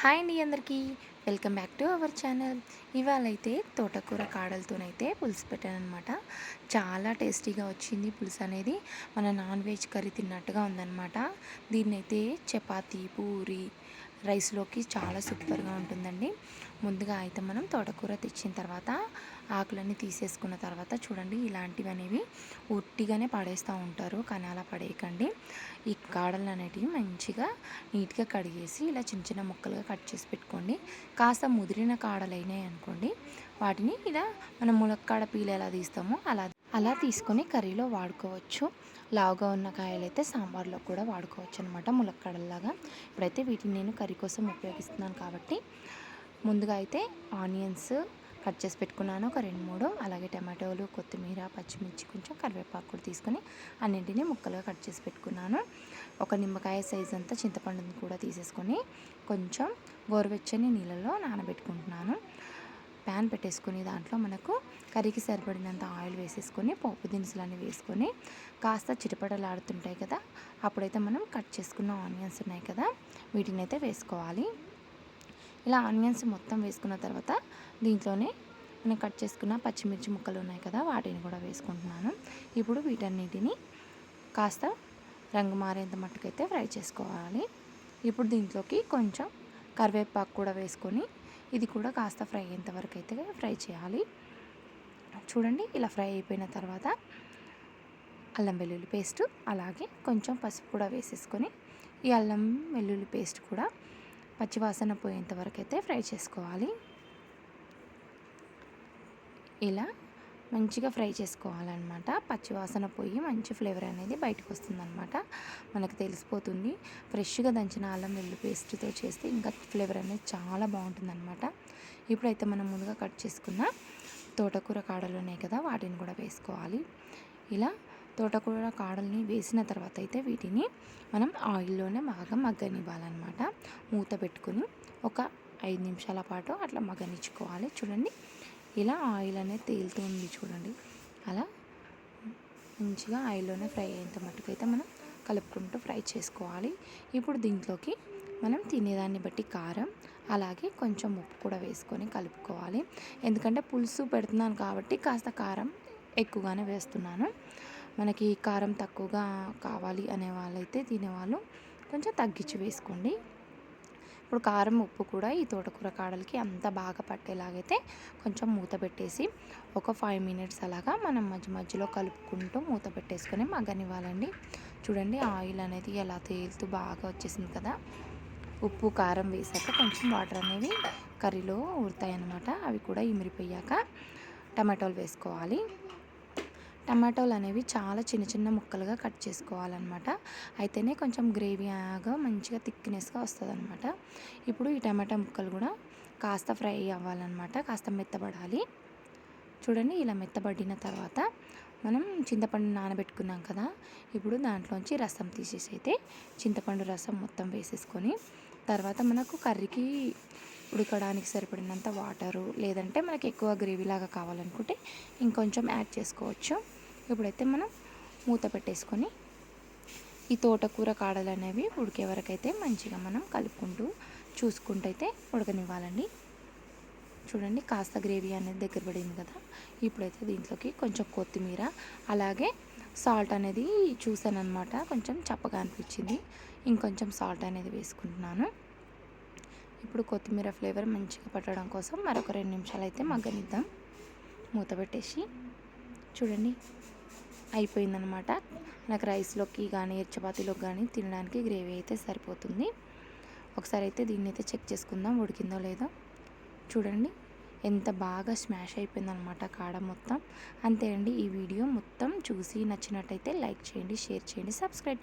Hi అండి అందరికీ welcome back to our channel. ఇవాళైతే తోటకూర కాడలతోనైతే పులుసు పెట్టానమాట. చాలా టేస్టీగా వచ్చింది పులుసు అనేది. మన నాన్ వెజ్ కర్రీ తిన్నట్టుగా ఉందన్నమాట. దీన్నైతే చపాతీ, పూరి, రైస్లోకి చాలా సూపర్గా ఉంటుందండి. ముందుగా అయితే మనం తోటకూర తెచ్చిన తర్వాత ఆకులన్నీ తీసేసుకున్న తర్వాత చూడండి, ఇలాంటివి అనేవి ఉట్టిగానే పడేస్తూ ఉంటారు, కానీ అలా పడేయకండి. ఈ కాడలు అనేటివి మంచిగా నీట్గా కడిగేసి ఇలా చిన్న చిన్న ముక్కలుగా కట్ చేసి పెట్టుకోండి. కాస్త ముదిరిన కాడలు అయినాయి అనుకోండి, వాటిని ఇలా మనం ములక్కాడ పీలు ఎలా తీస్తామో అలా తీసుకొని కర్రీలో వాడుకోవచ్చు. లావుగా ఉన్న కాయలు అయితే సాంబార్లో కూడా వాడుకోవచ్చు అనమాట, ములక్కాడల్లాగా. ఇప్పుడైతే వీటిని నేను కర్రీ కోసం ఉపయోగిస్తున్నాను కాబట్టి ముందుగా అయితే ఆనియన్స్ కట్ చేసి పెట్టుకున్నాను, ఒక 2-3. అలాగే టమాటోలు, కొత్తిమీర, పచ్చిమిర్చి, కొంచెం కరివేపాకు కూడా తీసుకొని అన్నింటినీ ముక్కలుగా కట్ చేసి పెట్టుకున్నాను. ఒక నిమ్మకాయ సైజ్ అంతా చింతపండుని కూడా తీసేసుకొని కొంచెం గోరువెచ్చని నీళ్ళలో నానబెట్టుకుంటున్నాను. ప్యాన్ పెట్టేసుకొని దాంట్లో మనకు కర్రీకి సరిపడినంత ఆయిల్ వేసేసుకొని పోపు దినుసులన్నీ వేసుకొని కాస్త చిటపటలాడుతుంటాయి కదా, అప్పుడైతే మనం కట్ చేసుకున్న ఆనియన్స్ ఉన్నాయి కదా, వీటిని అయితే వేసుకోవాలి. ఇలా ఆనియన్స్ మొత్తం వేసుకున్న తర్వాత దీంట్లోనే మనం కట్ చేసుకున్న పచ్చిమిర్చి ముక్కలు ఉన్నాయి కదా, వాటిని కూడా వేసుకుంటున్నాను. ఇప్పుడు వీటన్నిటిని కాస్త రంగు మారేంత మట్టుకైతే ఫ్రై చేసుకోవాలి. ఇప్పుడు దీంట్లోకి కొంచెం కరివేపాకు కూడా వేసుకొని ఇది కూడా కాస్త ఫ్రై అయ్యేంత వరకు అయితే ఫ్రై చేయాలి. చూడండి, ఇలా ఫ్రై అయిపోయిన తర్వాత అల్లం వెల్లుల్లి పేస్ట్, అలాగే కొంచెం పసుపు కూడా వేసేసుకొని ఈ అల్లం వెల్లుల్లి పేస్ట్ కూడా పచ్చివాసన పోయేంత వరకు అయితే ఫ్రై చేసుకోవాలి. ఇలా మంచిగా ఫ్రై చేసుకోవాలన్నమాట. పచ్చివాసన పోయి మంచి ఫ్లేవర్ అనేది బయటకు వస్తుందన్నమాట, మనకు తెలిసిపోతుంది. ఫ్రెష్గా దంచిన అల్లం వెల్లుల్లి పేస్ట్తో చేస్తే ఇంకా ఫ్లేవర్ అనేది చాలా బాగుంటుందన్నమాట. ఇప్పుడైతే మనం ముందుగా కట్ చేసుకున్న తోటకూర కాడలు ఉన్నాయి కదా, వాటిని కూడా వేసుకోవాలి. ఇలా తోటకూర కాడల్ని వేసిన తర్వాత అయితే వీటిని మనం ఆయిల్లోనే బాగా మగ్గనివ్వాలన్నమాట. మూత పెట్టుకుని ఒక 5 నిమిషాల పాటు అట్లా మగ్గనిచ్చుకోవాలి. చూడండి, ఇలా ఆయిల్ అనేది తేలుతుంది చూడండి. అలా మంచిగా ఆయిల్లోనే ఫ్రై అయ్యేంత మట్టుకైతే మనం కలుపుకుంటూ ఫ్రై చేసుకోవాలి. ఇప్పుడు దీంట్లోకి మనం తినేదాన్ని బట్టి కారం, అలాగే కొంచెం ఉప్పు కూడా వేసుకొని కలుపుకోవాలి. ఎందుకంటే పులుసు పెడుతున్నాను కాబట్టి కాస్త కారం ఎక్కువగానే వేస్తున్నాను. మనకి కారం తక్కువగా కావాలి అనే వాళ్ళైతే తినేవాళ్ళు కొంచెం తగ్గించి వేసుకోండి. ఇప్పుడు కారం, ఉప్పు కూడా ఈ తోటకూర కాడలకి అంత బాగా పట్టేలాగైతే కొంచెం మూత పెట్టేసి ఒక 5 మినిట్స్ అలాగా మనం మధ్య మధ్యలో కలుపుకుంటూ మూత పెట్టేసుకొని మగ్గనివ్వాలండి. చూడండి, ఆయిల్ అనేది ఎలా తేలుతూ బాగా వచ్చేసింది కదా. ఉప్పు, కారం వేసాక కొంచెం వాటర్ అనేవి కర్రీలో ఊరుతాయి అన్నమాట. అవి కూడా ఇమిరిపోయాక టమాటోలు వేసుకోవాలి. టమాటోలు అనేవి చాలా చిన్న చిన్న ముక్కలుగా కట్ చేసుకోవాలన్నమాట. అయితేనే కొంచెం గ్రేవీగా మంచిగా థిక్నెస్గా వస్తుందన్నమాట. ఇప్పుడు ఈ టమాటా ముక్కలు కూడా కాస్త ఫ్రై అవ్వాలన్నమాట, కాస్త మెత్తబడాలి. చూడండి, ఇలా మెత్తబడిన తర్వాత మనం చింతపండు నానబెట్టుకున్నాం కదా, ఇప్పుడు దాంట్లోంచి రసం తీసేసి అయితే చింతపండు రసం మొత్తం వేసేసుకొని తర్వాత మనకు కర్రీకి ఉడకడానికి సరిపడినంత వాటరు, లేదంటే మనకి ఎక్కువ గ్రేవీలాగా కావాలనుకుంటే ఇంకొంచెం యాడ్ చేసుకోవచ్చు. ఇప్పుడైతే మనం మూత పెట్టేసుకొని ఈ తోటకూర కాడలు అనేవి ఉడికే వరకు అయితే మంచిగా మనం కలుపుకుంటూ చూసుకుంటూ అయితే ఉడకనివ్వాలండి. చూడండి, కాస్త గ్రేవీ అనేది దగ్గర పడింది కదా. ఇప్పుడైతే దీంట్లోకి కొంచెం కొత్తిమీర, అలాగే సాల్ట్ అనేది చూసాను అనమాట, కొంచెం చప్పగా అనిపించింది, ఇంకొంచెం సాల్ట్ అనేది వేసుకుంటున్నాను. ఇప్పుడు కొత్తిమీర ఫ్లేవర్ మంచిగా పట్టడం కోసం మరొక 2 నిమిషాలు అయితే మగ్గనిద్దాం మూత పెట్టేసి. చూడండి, అయిపోయిందనమాట. నాకు రైస్లోకి కానీ చపాతీలోకి కానీ తినడానికి గ్రేవీ అయితే సరిపోతుంది. ఒకసారి అయితే దీన్ని అయితే చెక్ చేసుకుందాం ఉడికిందో లేదో. చూడండి, ఎంత బాగా స్మాష్ అయిపోయిందనమాట కాడ మొత్తం. అంతే అండి, ఈ వీడియో మొత్తం చూసి నచ్చినట్టయితే లైక్ చేయండి, షేర్ చేయండి, సబ్స్క్రైబ్ చేయండి.